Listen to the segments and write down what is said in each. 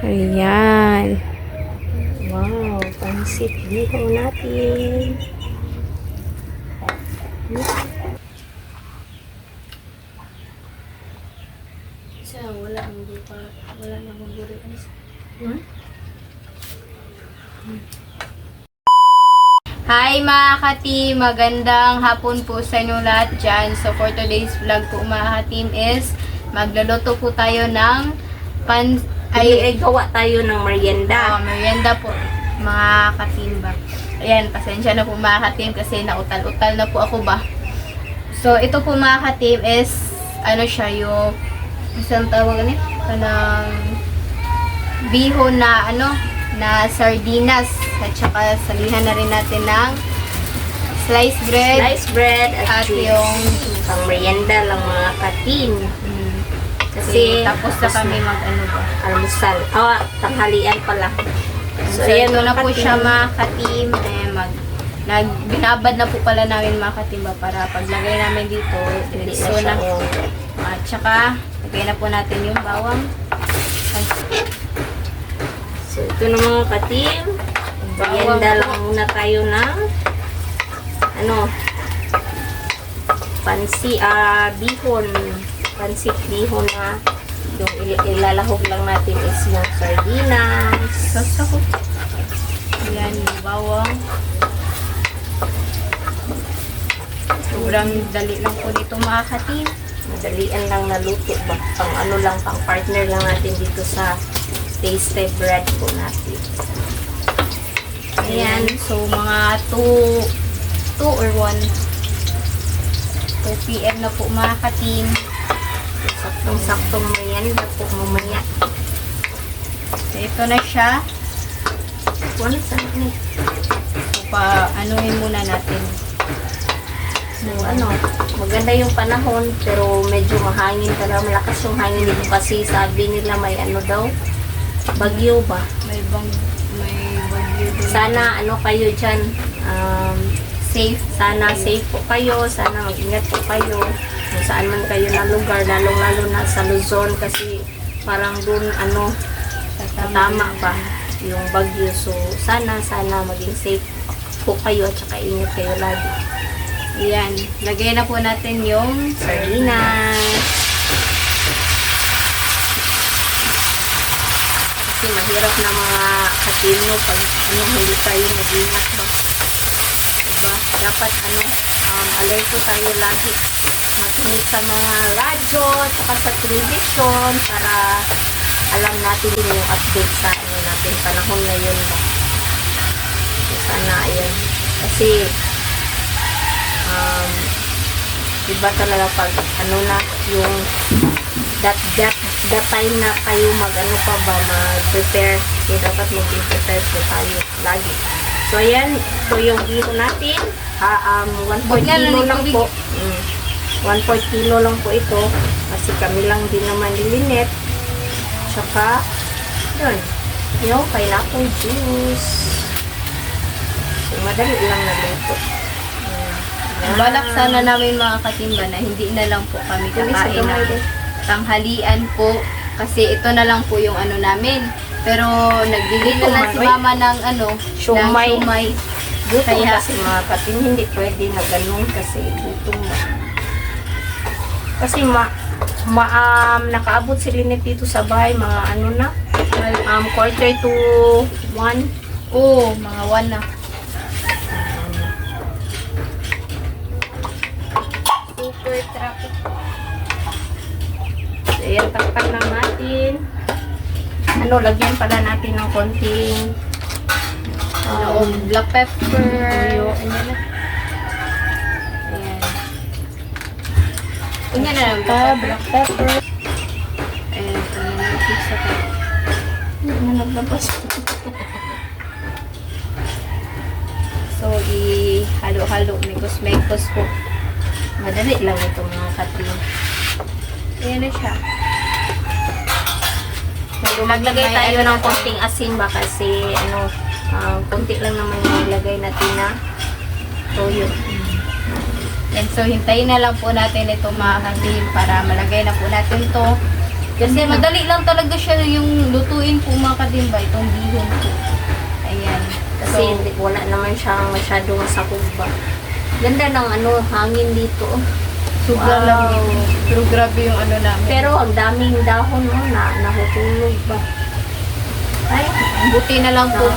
Ayan. Wow, pansit bihon natin. Siya, wala nang guguri. Hi mga ka-team! Magandang hapon po sa inyo lahat dyan. So for today's vlog po mga ka-team is magluluto po tayo ng Gawa tayo ng merienda. merienda po mga ka-team ba. Ayan, pasensya na po mga ka-team kasi nautal-utal na po ako ba. So ito po mga ka-team is ano siya yung isang tawag ano? Kanang bihon na na sardinas at saka salihan na rin natin ng sliced bread at cheese. yung Pang merienda lang mga katin. kasi tapos na kami ba Almusal. Tanghalian pala. so ayan na po siya mga ka-team binabad na po pala namin mga ka-team ba para paglagay namin dito so na at saka lagay na po natin yung bawang. So ito na mga katim. Merienda lang muna tayo ng bihon. Pansit bihon na yung ilalahog lang natin is yung sardinas. Sasako. Ayan yung bawang. Sobrang dali lang po dito mga ka-team. Madalian lang naluto ba? Pang partner lang natin dito sa tasty bread po natin. Ayan, so mga 2 or 1 2 PM na po mga ka-team. Saktong-saktong merienda po mamaya. So ito na siya. Saan So anuhin muna natin. So, maganda yung panahon, pero medyo mahangin talaga. Malakas yung hangin dito kasi sabi nila may bagyo ba? May bagyo din. Sana kayo dyan, Safe. sana safe po kayo, sana mag-ingat po kayo kung saan man kayo na lugar, lalong-lalo na sa Luzon kasi parang dun tama ba yung bagyo. So, sana maging safe po kayo at saka ingat kayo lagi. Ayan, lagay na po natin yung Sardinas. Kasi mahirap na mga katino pag hindi tayo mag-ingat ba. Diba? Dapat alerto tayo lagi. Makinig sa mga radyo at sa television para alam natin yung update sa natin panahon ngayon ba. So, sana ayan. Kasi iba talaga pag yung that time na kayo mag-prepare, dapat mag-prepare po tayo lagi. So ayan, ito yung bihon natin. 1/4 kilo lang po. 1/4 kilo lang po ito kasi kami lang din naman lilinit. Tsaka yung pineapple juice. So madali lang na luto. balak sana namin mga katimba na hindi na lang po kami kakain ng tanghalian po kasi ito na lang po yung namin. Pero nagbili na lang si mama ng Siomay. Gutom Kaya, kasi mga katim, hindi pwede na ganun kasi gutom na. Kasi nakaabot si Lynette dito sa bahay, mga 1:45. Oo, mga 1 na. Super traffic. So, ayan, takpan lang natin. Lagyan pala natin ng konting Black pepper. Tuyo. Ayan na. Ayan na lang. Black pepper. Ayan, pizza pa. Naglabas. So, ihalo-halo. Mekos po. Madali lang ito mga katim. Ayan na siya. Maglagay tayo ng konting asin ba kasi konti lang naman yung ilagay natin na toyo. And so, hintayin na lang po natin ito mga katim para malagay na po natin to Kasi madali lang talaga siya yung lutuin po mga katimba, itong bihon po. Ayan. Kasi wala naman siyang masyadong sakog ba. Ganda ng hangin dito. Sobra Wow. lang dito. Pero grabe yung ano namin. Pero ang daming dahon nahutulog ba. Ay, buti na lang po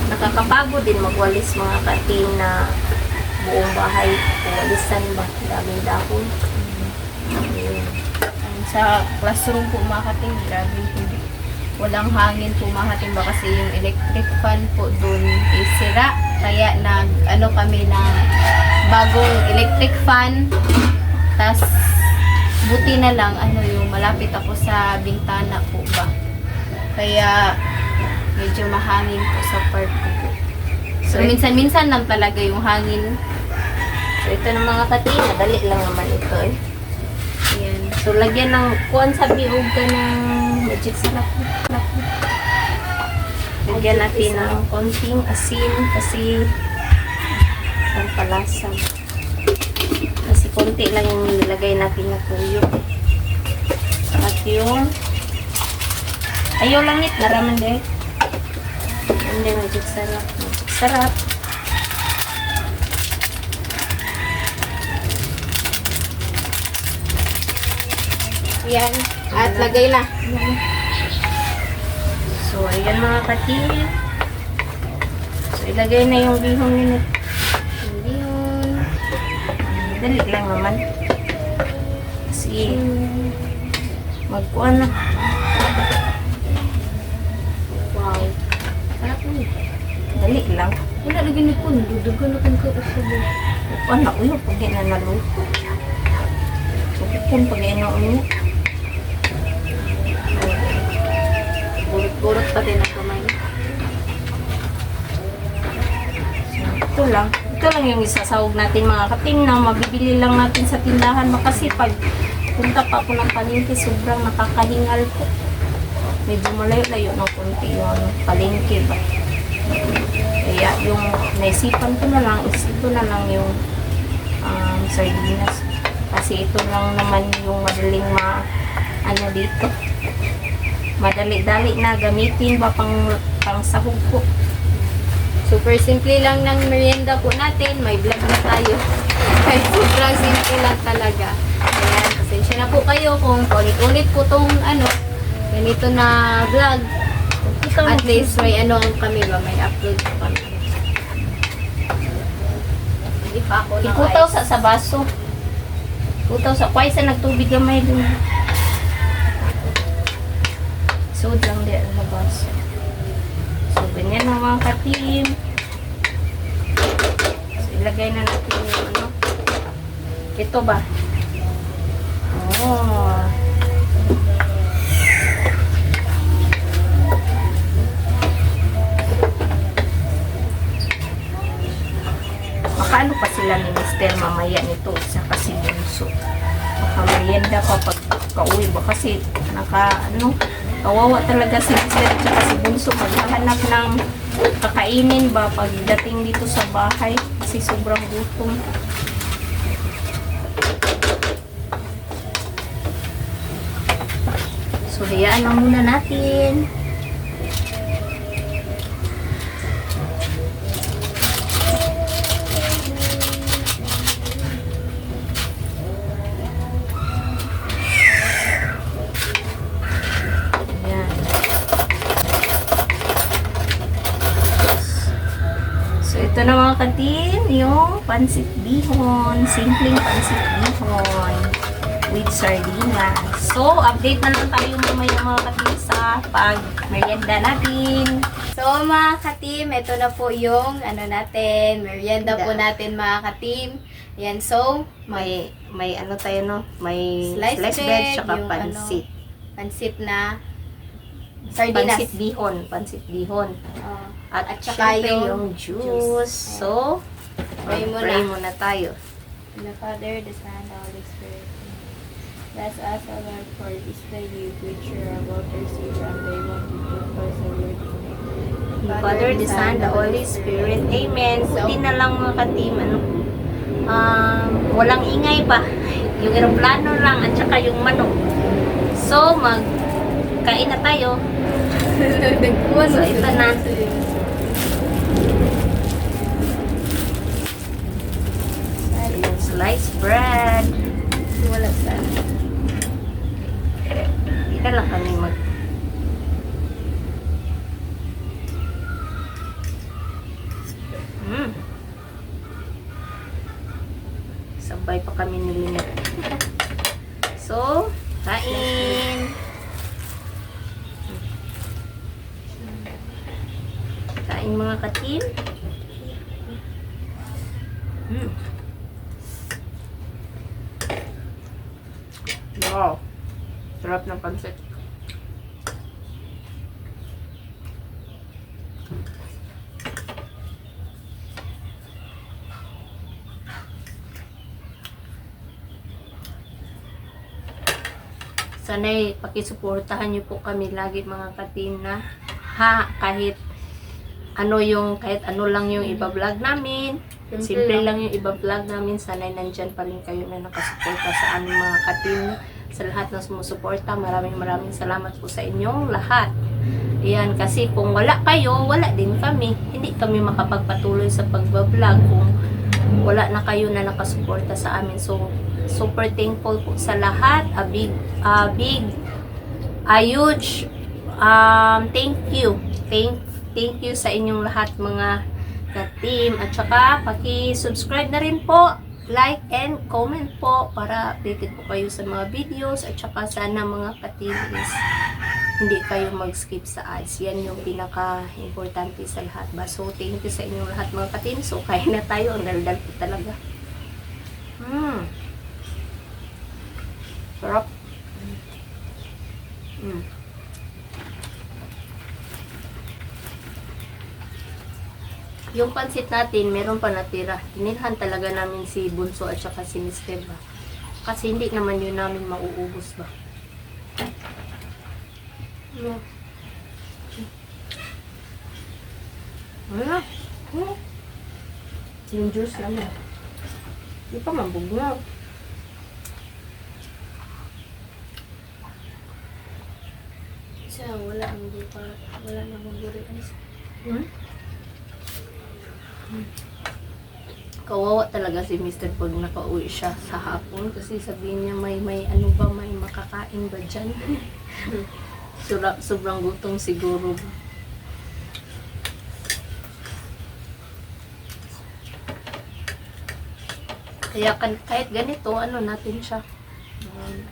nakakapagod din magwalis mga kating na buong bahay. Walisan ba? Daming dahon. Ayun. Sa classroom po mga kating, grabe hindi. Walang hangin po mga kating ba kasi yung electric fan po doon is sira. Kaya kami ng bagong electric fan. Tas buti na lang yung malapit ako sa bintana po ba. Kaya medyo mahangin po sa part ko po. So minsan-minsan lang talaga yung hangin. So ito ng mga kating, madali lang naman ito eh. Ayan. So lagyan ng kuwan sa biog ka ng magic sarap. Lagyan natin ng konting asin kasi ang palasa. Kasi konti lang yung nilagay natin na tuyo. At yung ayaw langit, naraman din. Hindi, magic sarap. Magic sarap. Yan. At lagay na. So, ayan mga katil. So, ilagay na yung bihon nila. Hindi yun. Dali lang naman. Kasi, magkuhan na. Wow. Sarap na yun. Dali lang. Wala lagi ni po. Dudugan na kung kausap. Magkuhan na uyo pag na naluto. So, kung pag na uyo. Gurot pa din ang kamay. Ito lang. Ito lang yung isasawag natin mga kating na mabibili lang natin sa tindahan. Kasi pag punta pa ako ng palengke, sobrang nakakahingal po. Medyo malayo-layo ng konti yung palengke ba. Kaya yung naisipan ko na lang, ito na lang yung sardinas. Kasi ito lang naman yung madaling dito. Madali-dali na gamitin ba pang sahog po. Super simple lang ng merienda po natin. May vlog na tayo. Kahit sobrang simple lang talaga. Ayan, pasensya na po kayo kung ulit-ulit po tong ganito na vlog. At least may kami ba, may upload po kami. Hindi pa ako Ikutaw sa baso. Ikutaw sa kway sa nagtubig gamay dun. Sud lang din sa baso. So, ganyan na mga katim. So, ilagay na natin yung ito ba? Oh. Makaano pa sila ni Mister mamaya nito sa kasi bunso. Makamerienda pa pag kauwi ba kasi kawawa talaga si Mister at saka si bunso maghahanap ng kakainin ba pagdating dito sa bahay kasi sobrang gutom. So, hayaan lang muna natin. Ayan. So, ito na mga katin, yung pansit bihon. Simpleng pansit bihon with sardinas. So, update na lang tayo mamaya mga katim sa pag-merienda natin. So mga katim, ito na po yung natin, merienda po natin mga katim. Yan, so May tayo no? May Sliced sliced bread, bread, tsaka yung pansit. pansit na sardinas. Pansit bihon. Oh. At saka syempre yung yung juice. So, Pray pray muna. muna tayo. In the Father, the Son, the Holy Spirit. Bless us, O Lord, for this day you creature about our sin and they want to give us a word. Father, the Son, the Holy Spirit. Amen. Buti na lang mga katim, walang ingay pa. Yung aeroplano lang at saka yung manok. So, magkain na tayo. So, ito na. Yung sliced bread. Wala sa. Dito lang kami sabay pa kami nilinit. So, kain. Kain mga katin. Wow. Sarap ng pansit. Sana'y pakisuportahan niyo po kami lagi mga katin na kahit ano lang yung iba-vlog namin. Simple lang yung iba-vlog namin. Sana'y nandyan pa rin kayo na nakasuporta sa aming mga katin. Sa lahat ng sumusuporta, maraming salamat po sa inyong lahat. Ayan, kasi kung wala kayo, wala din kami. Hindi kami makapagpatuloy sa pagbablog kung wala na kayo na nakasuporta sa amin. So, super thankful po sa lahat. A huge thank you. Thank you sa inyong lahat mga ka-team. At saka, paki-subscribe na rin po. Like and comment po para updated po kayo sa mga videos. At saka sana mga ka-team is hindi kayo mag-skip sa ads. Yan yung pinaka-importante sa lahat ba. So, thank you sa inyong lahat mga ka-team. So, kain na tayo. Ang daldal po talaga. Sarap. Yung pansit natin, meron pa natira. Tinilhan talaga namin si Bunso at saka si Mister ba. Kasi hindi naman yun namin mauubos ba. Wala. Yung juice lang yan. Hindi pa mabugnaw. Wala ang buka. Wala na akong gurian. Kawawa talaga si Mr. pag nakauwi siya sa hapon kasi sabihin niya may makakain ba dyan? Sobrang gutom siguro. Kaya kahit ganito, natin siya.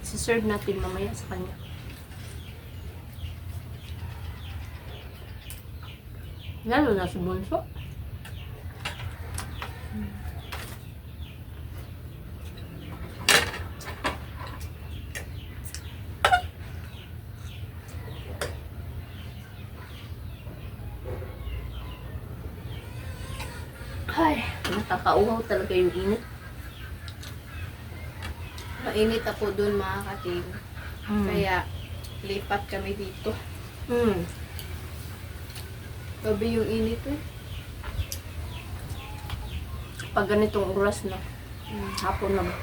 Si-serve natin mamaya sa kanya. Lalo na si Bunso. Ay, nakakauhaw talaga yung init. Mainit ako dun mga kating. Kaya lipat kami dito. Gabi yung init eh. Pag ganitong oras na, hapon na ba?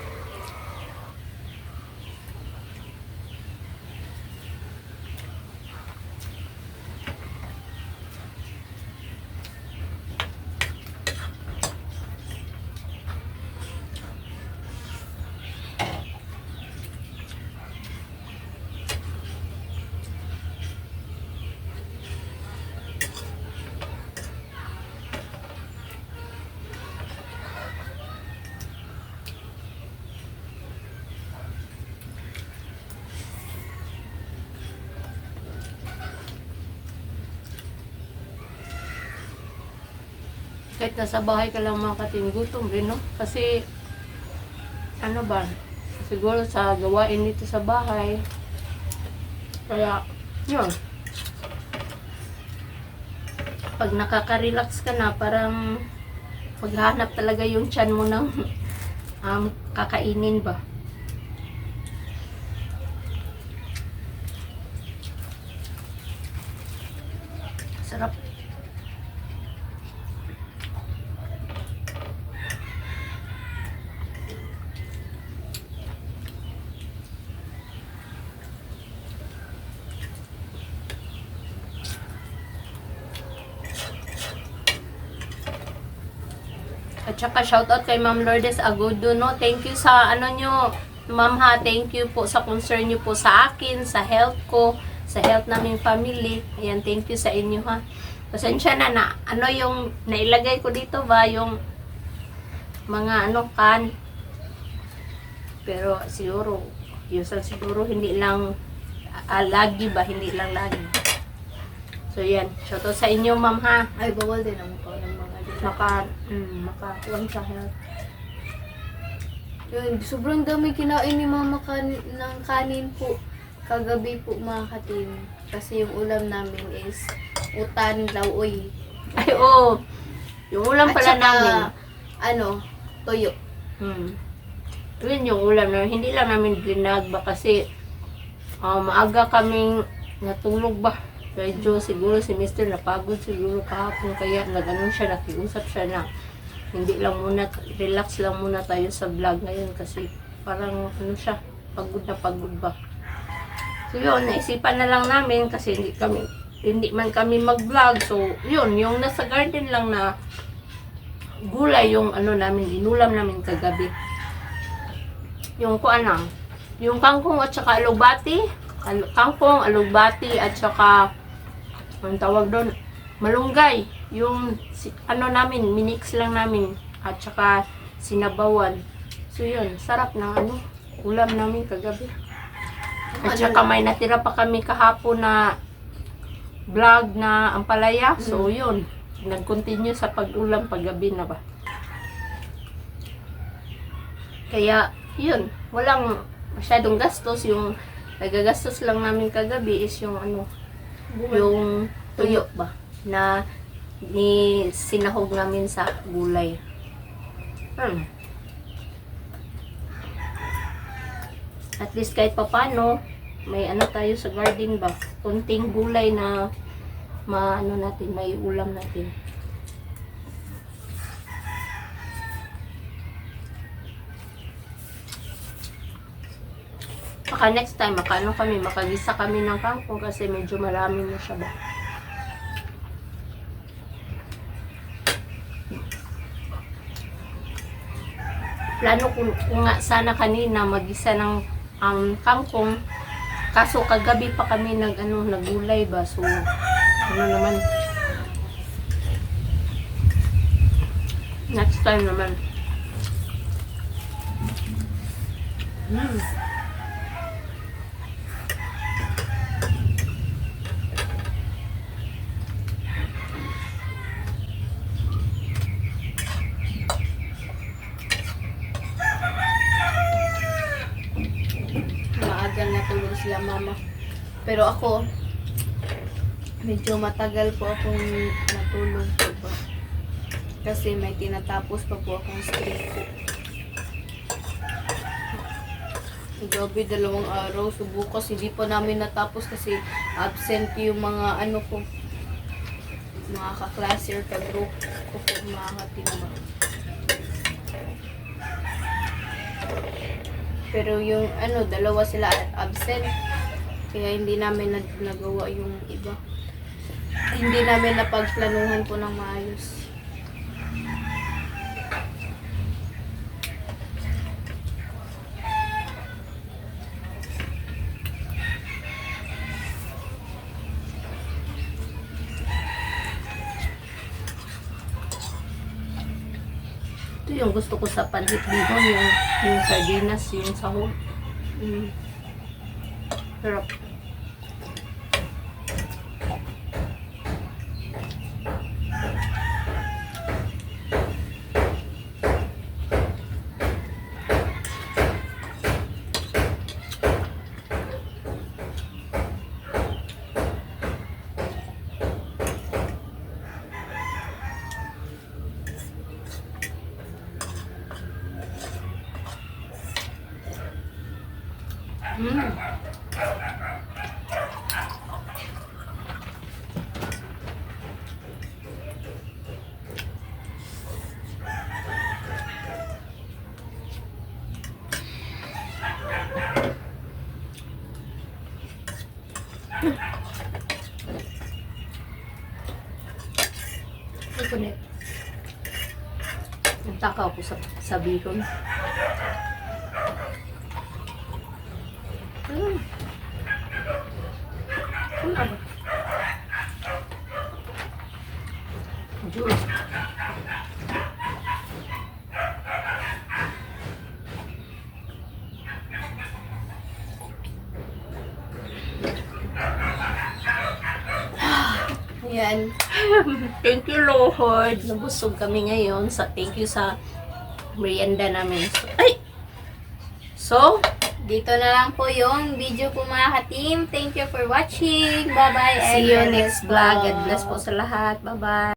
Kahit nasa bahay ka lang mga kating, gutom rin, no? Kasi, siguro sa gawain dito sa bahay. Kaya, yun. Pag nakaka-relax ka na, parang maghahanap talaga yung tiyan mo ng kakainin ba. Sarap. Tsaka shoutout kay Ma'am Lourdes Agudo, no? Thank you sa ano nyo, Ma'am ha. Thank you po sa concern nyo po sa akin, sa health ko, sa health naming family. Ayan, thank you sa inyo ha. Pasensya na ano yung nailagay ko dito ba, yung mga ano kan. Pero siguro, siguro hindi lang lagi ba, hindi lang lagi. So yan, shoutout sa inyo ma'am ha. Ay, bawal din ang mukha ng mga dito. Makakuha sa health. Yun, sobrang dami kinain ni mama ng kanin po. Kagabi po mga katim. Kasi yung ulam namin is utan lauoy. Ay oo, yung ulam At pala saka, namin. Toyo. Yun yung ulam namin. Hindi lang namin ginagba kasi maaga kaming natulog ba. Medyo siguro si Mr. napagod siguro kahapon kaya nag-ano siya, nakiusap siya na hindi lang muna, relax lang muna tayo sa vlog ngayon kasi parang ano siya, pagod na pagod ba. So yun, naisipan na lang namin kasi hindi man kami mag-vlog. So yun, yung nasa garden lang na gulay yung ano namin, inulam namin kagabi. Yung kuan lang, yung kangkong at saka alugbati. Kangkong, alugbati at saka ang tawag doon, malunggay. Yung ano namin, minix lang namin at saka sinabawan. So yun, sarap ng ano, ulam namin kagabi. At saka may natira pa kami kahapon na vlog na ampalaya. So yun, nag-continue sa pag-ulam paggabi na ba. Kaya yun, walang masyadong gastos. Yung nagagastos lang namin kagabi is yung ano, yung tuyo ba na ni sinahog namin sa gulay. At least kahit papano may ano tayo sa garden ba, kunting gulay na maano natin, may ulam natin. Baka next time makagisa kami ng kangkong kasi medyo marami na siya ba. Plano ko nga sana kanina magisa ng kangkong, kaso kagabi pa kami nagulay ba, so ano naman, next time naman. Maaga natulog sila mama. Pero ako, medyo matagal po akong natulog po ba. Kasi may tinatapos pa po akong script po. Gabi 2 araw, subukas hindi pa namin natapos kasi absent yung mga ano ko, mga kaklase or ka-group ko po, mga katimba. Pero yung ano, 2 sila absent, kaya hindi namin nagawa yung iba. Hindi namin napagplanuhan po ng maayos. Ito yung gusto ko sa panhit bihon, yung sardinas, yung sahog. Sarap. Takaw ko sa bihon. Ano ba? Juice. Ayan. Thank you, Lord. Nabusog kami ngayon. Thank you sa merienda namin. So, Dito na lang po yung video po mga ka-team. Thank you for watching. Bye-bye. and see you God next bless vlog. po. God bless po sa lahat. Bye-bye.